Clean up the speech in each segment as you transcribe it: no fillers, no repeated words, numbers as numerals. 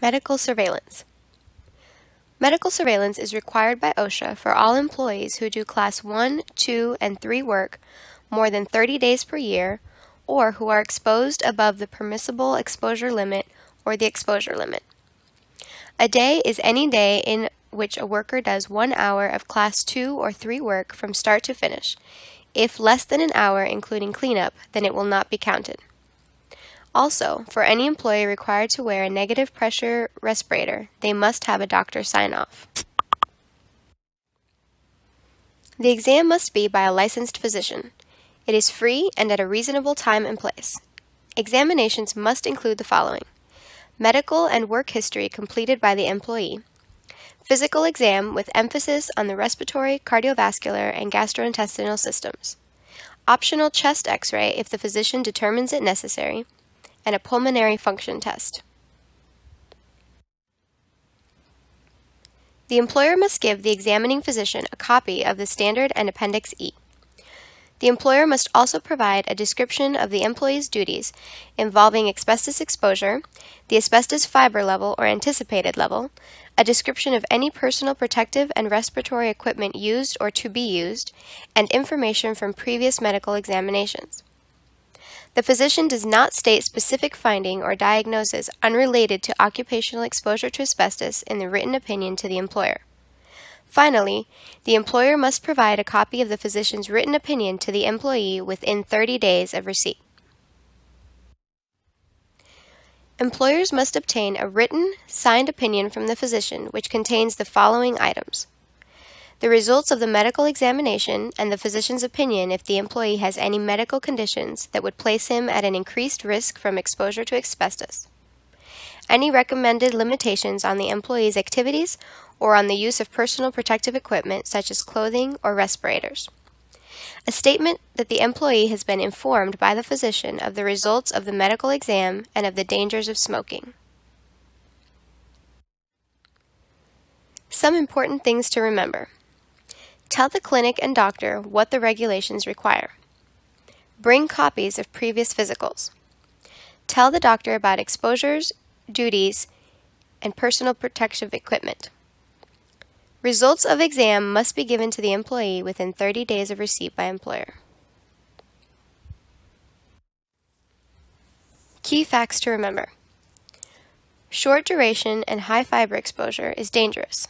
Medical surveillance. Medical surveillance is required by OSHA for all employees who do Class 1, 2, and 3 work more than 30 days per year, or who are exposed above the permissible exposure limit or the exposure limit. A day is any day in which a worker does 1 hour of Class 2 or 3 work from start to finish. If less than an hour, including cleanup, then it will not be counted. Also, for any employee required to wear a negative pressure respirator, they must have a doctor sign off. The exam must be by a licensed physician. It is free and at a reasonable time and place. Examinations must include the following: medical and work history completed by the employee, physical exam with emphasis on the respiratory, cardiovascular, and gastrointestinal systems, optional chest X-ray if the physician determines it necessary, and a pulmonary function test. The employer must give the examining physician a copy of the standard and Appendix E. The employer must also provide a description of the employee's duties involving asbestos exposure, the asbestos fiber level or anticipated level, a description of any personal protective and respiratory equipment used or to be used, and information from previous medical examinations. The physician does not state specific finding or diagnosis unrelated to occupational exposure to asbestos in the written opinion to the employer. Finally, the employer must provide a copy of the physician's written opinion to the employee within 30 days of receipt. Employers must obtain a written, signed opinion from the physician which contains the following items: the results of the medical examination and the physician's opinion if the employee has any medical conditions that would place him at an increased risk from exposure to asbestos, any recommended limitations on the employee's activities or on the use of personal protective equipment such as clothing or respirators, a statement that the employee has been informed by the physician of the results of the medical exam and of the dangers of smoking. Some important things to remember. Tell the clinic and doctor what the regulations require. Bring copies of previous physicals. Tell the doctor about exposures, duties, and personal protective equipment. Results of exam must be given to the employee within 30 days of receipt by employer. Key facts to remember. Short duration and high fiber exposure is dangerous.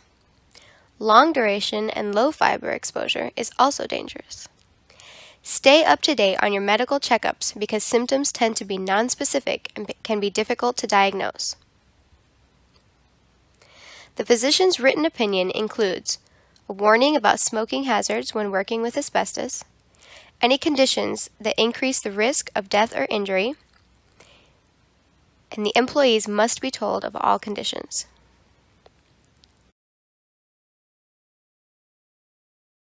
Long duration and low fiber exposure is also dangerous. Stay up to date on your medical checkups because symptoms tend to be nonspecific and can be difficult to diagnose. The physician's written opinion includes a warning about smoking hazards when working with asbestos, any conditions that increase the risk of death or injury, and the employees must be told of all conditions.